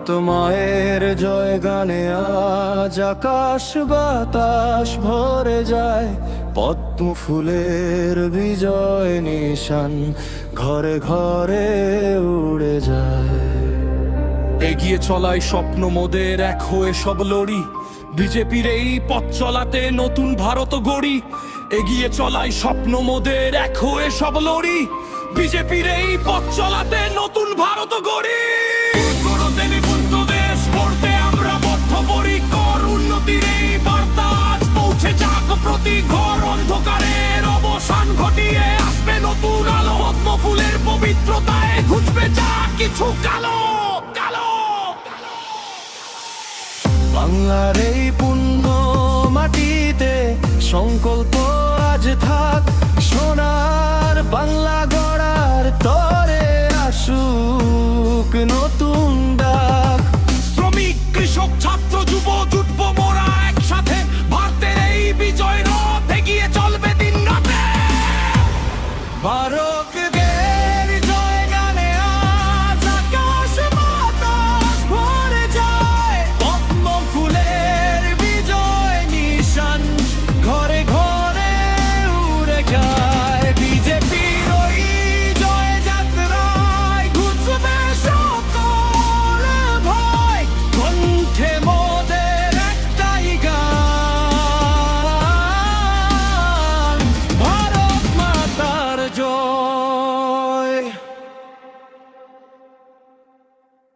ভারত মায়ের জয় গানে আজ আকাশ বাতাস ভরে যায়, পদ্ম ফুলের বিজয় নিশান ঘরে ঘরে উড়ে যায়। এগিয়ে চলাই স্বপ্ন মোদের, এক হয়ে সব লড়ি, বিজেপির এই পথ চলাতে নতুন ভারত গড়ি। এগিয়ে চলাই স্বপ্ন মোদের, এক হয়ে সব লড়ি, বিজেপির এই পথ চলাতে নতুন ভারত গড়ি। গুরুদেব বুদ্ধ দেশ গড়তে আমরা বদ্ধপরিকর, উন্নতির এই বার্তা আজ পৌঁছে যাক প্রতি ঘর। অন্ধকারের অবসান ঘটিয়ে আসবে নতুন আলো, পদ্ম ফুলের পবিত্রতায় ঘুচবে যা কিছু কালো কালো। বাংলার এই পুণ্য মাটিতে সংকল্প আজ থাক, সোনার বাংলা